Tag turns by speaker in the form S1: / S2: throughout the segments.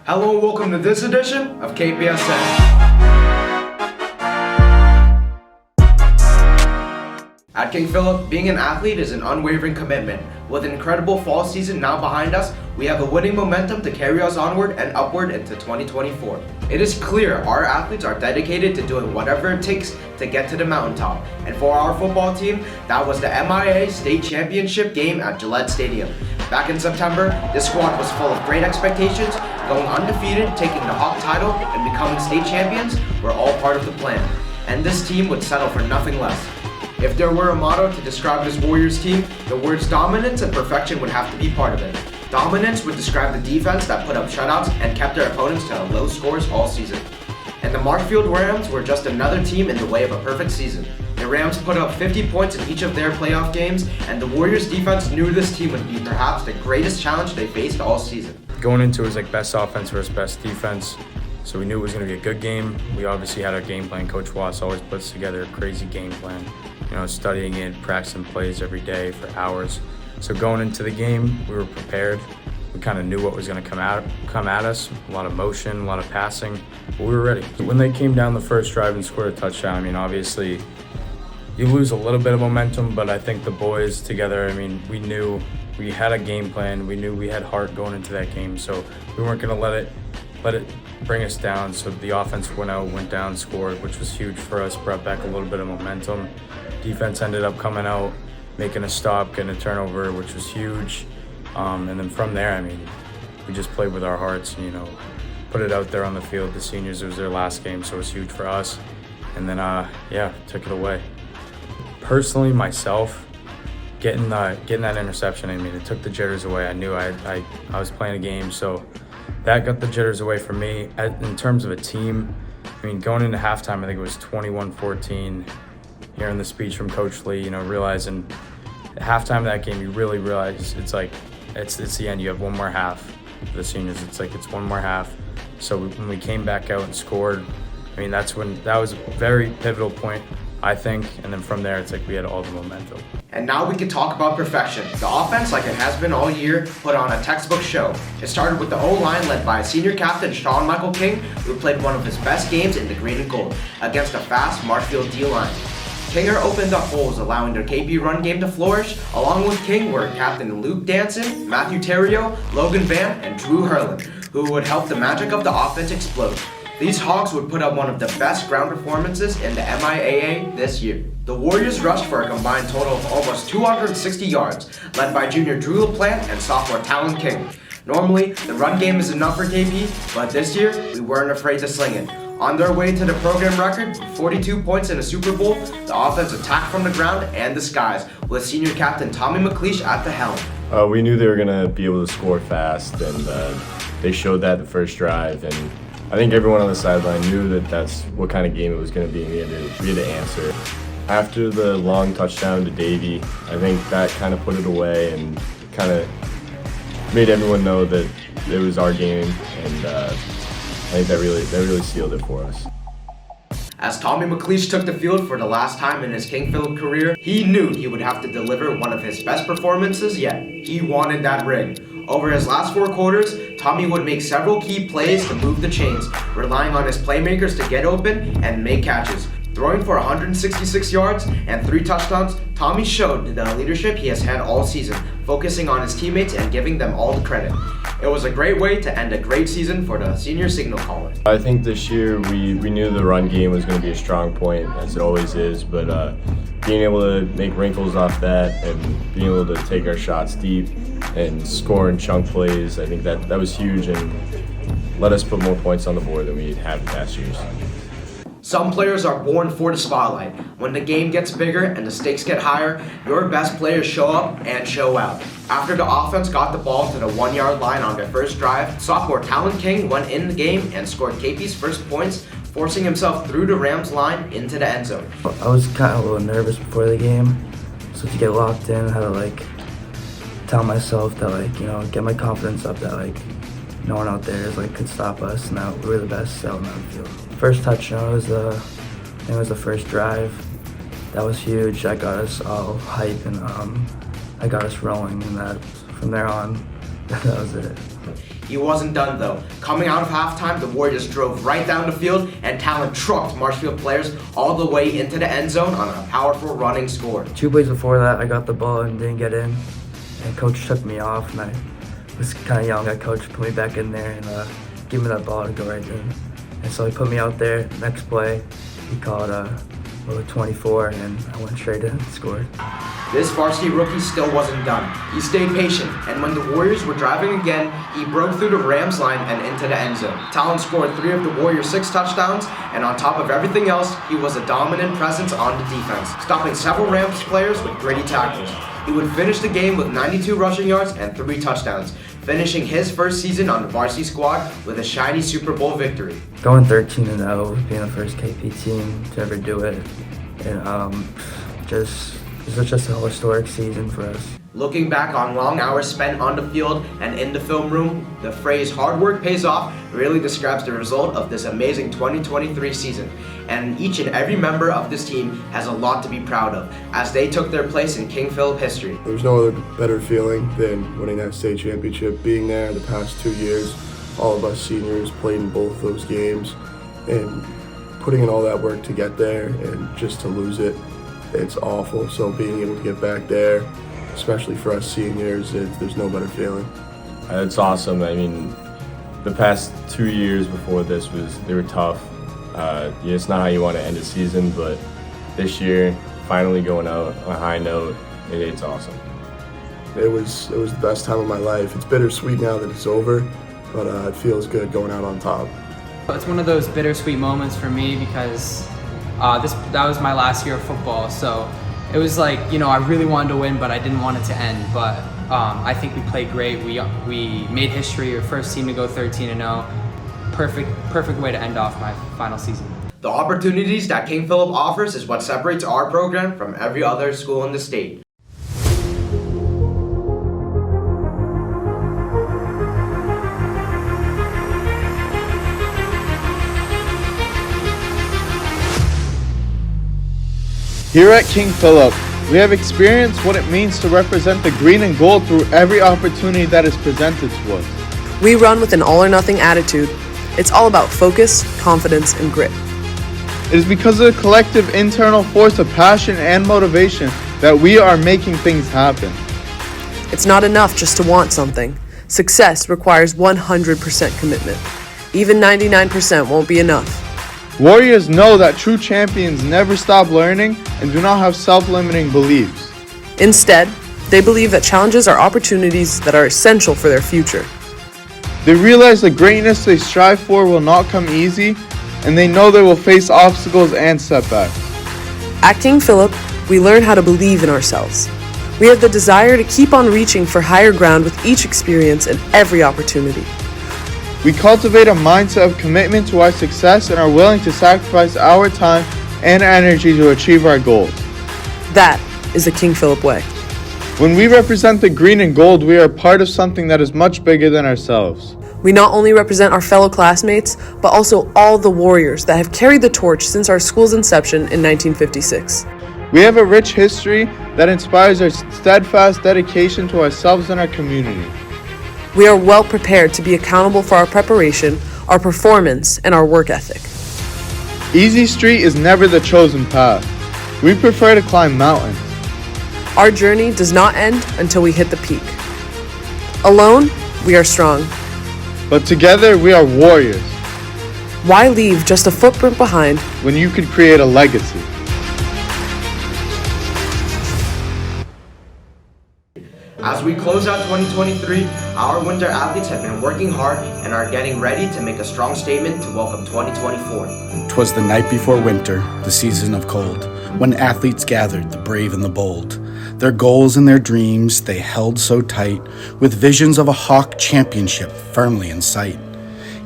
S1: Hello and welcome to this edition of Kpsn. At King Philip, being an athlete is an unwavering commitment. With an incredible fall season now behind us, we have a winning momentum to carry us onward and upward into 2024. It is clear our athletes are dedicated to doing whatever it takes to get to the mountaintop. And for our football team, that was the MIA State Championship game at Gillette Stadium. Back in September, this squad was full of great expectations. Going undefeated, taking the Hawk title, and becoming state champions were all part of the plan. And this team would settle for nothing less. If there were a motto to describe this Warriors team, the words dominance and perfection would have to be part of it. Dominance would describe the defense that put up shutouts and kept their opponents to low scores all season. And the Marshfield Rams were just another team in the way of a perfect season. The Rams put up 50 points in each of their playoff games, and the Warriors defense knew this team would be perhaps the greatest challenge they faced all season.
S2: Going into it was like best offense versus best defense, so we knew it was going to be a good game. We obviously had our game plan. Coach Watts always puts together a crazy game plan, studying it, practicing plays every day for hours. So going into the game, we were prepared. We kind of knew what was going to come at us. A lot of motion, a lot of passing, but we were ready. When they came down the first drive and scored a touchdown, obviously you lose a little bit of momentum, but I think the boys together, we knew we had a game plan. We knew we had heart going into that game, so we weren't going to let it bring us down. So the offense went down, scored, which was huge for us, brought back a little bit of momentum. Defense ended up coming out, making a stop, getting a turnover, which was huge. And then from there, we just played with our hearts and, put it out there on the field. The seniors, it was their last game, so it was huge for us. And then, took it away. Personally, myself, getting that interception, it took the jitters away. I knew I was playing a game, so that got the jitters away from me. In terms of a team, going into halftime, I think it was 21-14. Hearing the speech from Coach Lee, realizing at halftime of that game, you really realize it's the end. You have one more half for the seniors. It's one more half. So when we came back out and scored, that was a very pivotal point, I think. And then from there, we had all the momentum.
S1: And now we can talk about perfection. The offense, like it has been all year, put on a textbook show. It started with the O-line led by senior captain Talon King, who played one of his best games in the green and gold against a fast Marshfield D-line. Kinger opened up holes, allowing their KP run game to flourish. Along with King were Captain Luke Danson, Matthew Terrio, Logan Van, and Drew Hurlin, who would help the magic of the offense explode. These Hogs would put up one of the best ground performances in the MIAA this year. The Warriors rushed for a combined total of almost 260 yards, led by junior Drew LaPlante and sophomore Talon King. Normally, the run game is enough for KP, but this year, we weren't afraid to sling it. On their way to the program record, with 42 points in a Super Bowl, the offense attacked from the ground and the skies, with senior captain Tommy McLeish at the helm.
S3: We knew they were going to be able to score fast, and they showed that the first drive. And I think everyone on the sideline knew that that's what kind of game it was going to be, and we had to answer. After the long touchdown to Davey, I think that kind of put it away and kind of made everyone know that it was our game, and I think that really sealed it for us.
S1: As Tommy McLeish took the field for the last time in his King Philip career, he knew he would have to deliver one of his best performances yet. He wanted that ring. Over his last 4 quarters, Tommy would make several key plays to move the chains, relying on his playmakers to get open and make catches. Throwing for 166 yards and 3 touchdowns, Tommy showed the leadership he has had all season, focusing on his teammates and giving them all the credit. It was a great way to end a great season for the senior signal caller.
S3: I think this year we knew the run game was going to be a strong point, as it always is, but being able to make wrinkles off that and being able to take our shots deep and score in chunk plays, I think that was huge and let us put more points on the board than we had in past years.
S1: Some players are born for the spotlight. When the game gets bigger and the stakes get higher, your best players show up and show out. After the offense got the ball to the 1-yard line on their first drive, sophomore Talon King went in the game and scored KP's first points, forcing himself through the Rams line into the end zone.
S4: I was kind of a little nervous before the game, so to get locked in, I had to tell myself that get my confidence up that no one out there could stop us, and that we were the best out on the field. First touchdown was I think it was the first drive. That was huge. That got us all hype and I got us rolling, and that from there on, that was it.
S1: He wasn't done though. Coming out of halftime, the Warriors drove right down the field and Talon trucked Marshfield players all the way into the end zone on a powerful running score.
S4: 2 plays before that, I got the ball and didn't get in. And coach took me off, and I was kind of yelling at coach to put me back in there and give me that ball to go right in. And so he put me out there. Next play, he called 24, and I went straight in and scored.
S1: This varsity rookie still wasn't done. He stayed patient, and when the Warriors were driving again, he broke through the Rams line and into the end zone. Talon scored 3 of the Warriors' 6 touchdowns, and on top of everything else, he was a dominant presence on the defense, stopping several Rams players with gritty tackles. He would finish the game with 92 rushing yards and 3 touchdowns, finishing his first season on the varsity squad with a shiny Super Bowl victory.
S4: Going 13-0, being the first KP team to ever do it, and it was just a historic season for us.
S1: Looking back on long hours spent on the field and in the film room, the phrase "hard work pays off" really describes the result of this amazing 2023 season. And each and every member of this team has a lot to be proud of as they took their place in King Philip history.
S5: There's no other better feeling than winning that state championship. Being there the past 2 years, all of us seniors played in both those games, and putting in all that work to get there and just to lose it, it's awful. So being able to get back there, especially for us seniors, there's no better feeling.
S3: It's awesome. I mean, the past 2 years before this they were tough. It's not how you want to end a season, but this year, finally going out on a high note, it's awesome.
S5: It was the best time of my life. It's bittersweet now that it's over, but it feels good going out on top.
S6: It's one of those bittersweet moments for me because that was my last year of football, so it was like, I really wanted to win, but I didn't want it to end. But I think we played great. We made history, our first team to go 13-0. Perfect way to end off my final season.
S1: The opportunities that King Philip offers is what separates our program from every other school in the state.
S7: Here at King Philip, we have experienced what it means to represent the green and gold through every opportunity that is presented to us.
S8: We run with an all-or-nothing attitude. It's all about focus, confidence, and grit.
S7: It is because of the collective internal force of passion and motivation that we are making things happen.
S8: It's not enough just to want something. Success requires 100% commitment. Even 99% won't be enough.
S7: Warriors know that true champions never stop learning and do not have self-limiting beliefs.
S8: Instead, they believe that challenges are opportunities that are essential for their future.
S7: They realize the greatness they strive for will not come easy, and they know they will face obstacles and setbacks.
S8: At King Philip, we learn how to believe in ourselves. We have the desire to keep on reaching for higher ground with each experience and every opportunity.
S7: We cultivate a mindset of commitment to our success and are willing to sacrifice our time and energy to achieve our goals.
S8: That is the King Philip way.
S7: When we represent the green and gold, we are part of something that is much bigger than ourselves.
S8: We not only represent our fellow classmates, but also all the Warriors that have carried the torch since our school's inception in 1956.
S7: We have a rich history that inspires our steadfast dedication to ourselves and our community.
S8: We are well prepared to be accountable for our preparation, our performance, and our work ethic.
S7: Easy street is never the chosen path. We prefer to climb mountains.
S8: Our journey does not end until we hit the peak. Alone, we are strong.
S7: But together, we are warriors.
S8: Why leave just a footprint behind
S7: when you could create a legacy?
S1: As we close out 2023, our winter athletes have been working hard and are getting ready to make a strong statement to welcome 2024.
S9: 'Twas the night before winter, the season of cold, when athletes gathered, the brave and the bold. Their goals and their dreams they held so tight, with visions of a Hawk championship firmly in sight.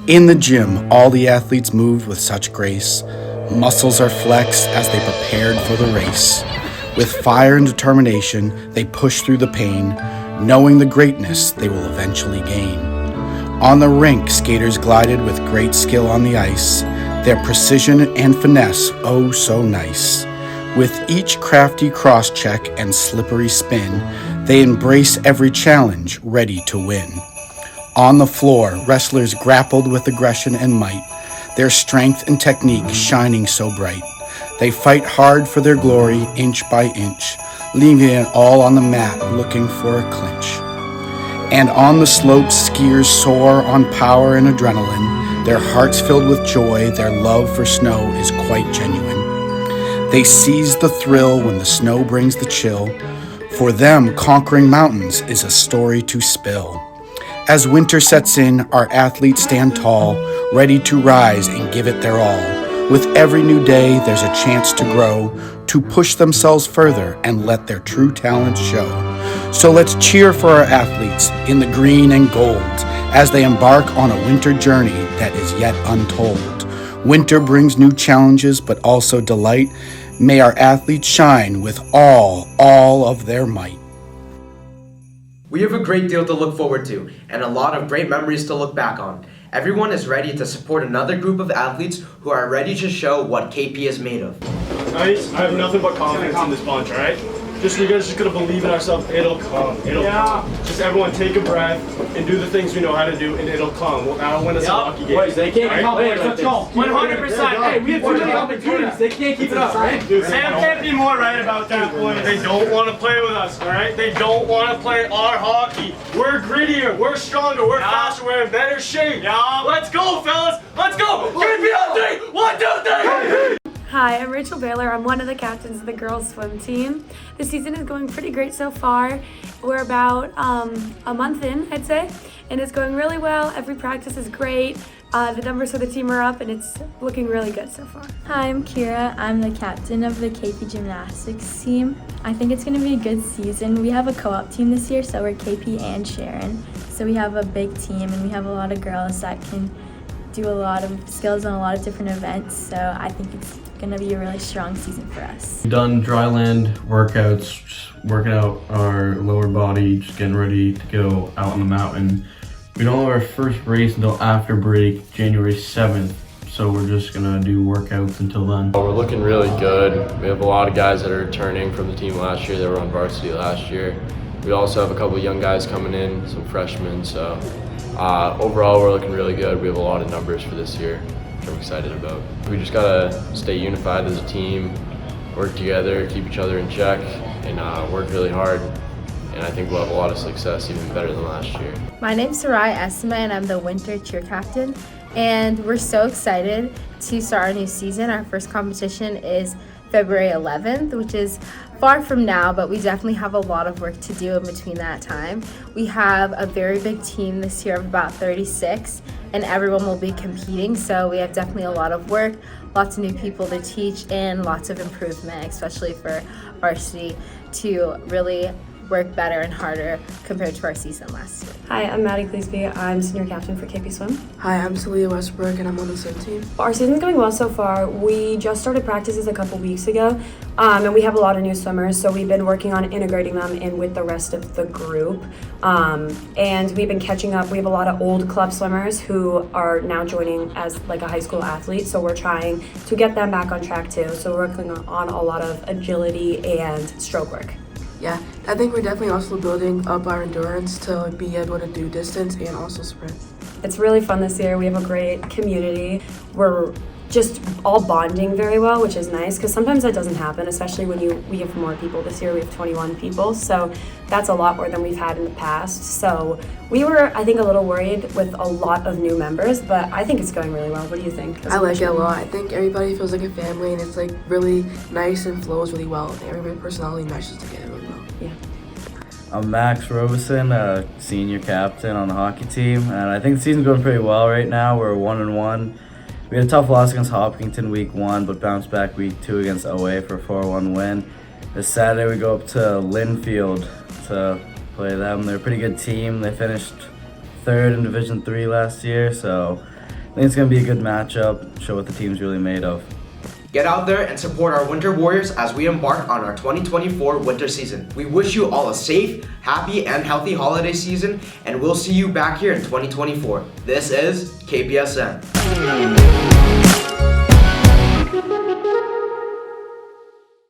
S9: In the gym, all the athletes moved with such grace. Muscles are flexed as they prepared for the race. With fire and determination, they push through the pain, knowing the greatness they will eventually gain. On the rink, skaters glided with great skill on the ice, their precision and finesse oh so nice. With each crafty cross-check and slippery spin, they embrace every challenge, ready to win. On the floor, wrestlers grappled with aggression and might, their strength and technique shining so bright. They fight hard for their glory, inch by inch, leaving it all on the mat, looking for a clinch. And on the slopes, skiers soar on power and adrenaline, their hearts filled with joy, their love for snow is quite genuine. They seize the thrill when the snow brings the chill. For them, conquering mountains is a story to spill. As winter sets in, our athletes stand tall, ready to rise and give it their all. With every new day, there's a chance to grow, to push themselves further and let their true talents show. So let's cheer for our athletes in the green and gold as they embark on a winter journey that is yet untold. Winter brings new challenges, but also delight. May our athletes shine with all of their might.
S1: We have a great deal to look forward to, and a lot of great memories to look back on. Everyone is ready to support another group of athletes who are ready to show what KP is made of.
S10: Guys, I have nothing but confidence in this bunch, alright? Just you guys just gotta believe in ourselves, it'll come. It'll come. Just everyone take a breath and do the things we know how to do, and it'll come. That'll win us a lucky game.
S6: Wait, they can't come.
S10: Let's go.
S6: 100%. Hey, we have too many opportunities. They can't keep it up, right?
S10: Sam can't be more right about that point. They don't want to play with us, alright? They don't want to play our hockey. We're grittier, we're stronger, we're faster, we're in better shape. Yeah. Let's go, fellas. Let's go. Give me on 3. 1, 2, 3.
S11: Hi, I'm Rachel Baylor. I'm one of the captains of the girls swim team. The season is going pretty great so far. We're about a month in, I'd say, and it's going really well. Every practice is great. The numbers for the team are up and it's looking really good so far.
S12: Hi, I'm Kira. I'm the captain of the KP gymnastics team. I think it's going to be a good season. We have a co-op team this year, so we're KP and Sharon. So we have a big team and we have a lot of girls that can do a lot of skills on a lot of different events. So I think it's going to be a really strong season for us.
S13: We've done dry land workouts, just working out our lower body, just getting ready to go out on the mountain. We don't have our first race until after break, January 7th, so we're just gonna do workouts until then.
S3: We're looking really good. We have a lot of guys that are returning from the team last year that were on varsity last year. We also have a couple of young guys coming in, some freshmen, so overall we're looking really good. We have a lot of numbers for this year, which I'm excited about. We just gotta stay unified as a team, work together, keep each other in check, and work really hard. And I think we'll have a lot of success, even better than last year.
S14: My name's Sarai Estima, and I'm the winter cheer captain. And we're so excited to start our new season. Our first competition is February 11th, which is far from now, but we definitely have a lot of work to do in between that time. We have a very big team this year of about 36, and everyone will be competing, so we have definitely a lot of work, lots of new people to teach, and lots of improvement, especially for varsity, to really work better and harder compared to our season last year.
S11: Hi, I'm Maddie Cleesby. I'm senior captain for Kpsn.
S15: Hi, I'm Celia Westbrook and I'm on the swim team.
S11: Our season's going well so far. We just started practices a couple weeks ago, and we have a lot of new swimmers, so we've been working on integrating them in with the rest of the group. And we've been catching up. We have a lot of old club swimmers who are now joining as like a high school athlete, so we're trying to get them back on track too. So we're working on a lot of agility and stroke work.
S15: Yeah, I think we're definitely also building up our endurance to be able to do distance and also sprint.
S11: It's really fun this year. We have a great community. We're just all bonding very well, which is nice because sometimes that doesn't happen, especially when we have more people. This year we have 21 people, so that's a lot more than we've had in the past. So we were, I think, a little worried with a lot of new members, but I think it's going really well. What do you think?
S15: I like it a lot. I think everybody feels like a family and it's like really nice and flows really well. Everybody's personality matches together really well.
S11: Yeah.
S16: I'm Max Robeson, a senior captain on the hockey team, and I think the season's going pretty well right now. We're 1-1. We had a tough loss against Hopkinton week 1, but bounced back week 2 against OA for a 4-1 win. This Saturday we go up to Linfield to play them. They're a pretty good team. They finished 3rd in Division 3 last year, so I think it's going to be a good matchup, show what the team's really made of.
S1: Get out there and support our Winter Warriors as we embark on our 2024 winter season. We wish you all a safe, happy, and healthy holiday season, and we'll see you back here in 2024. This is KPSN.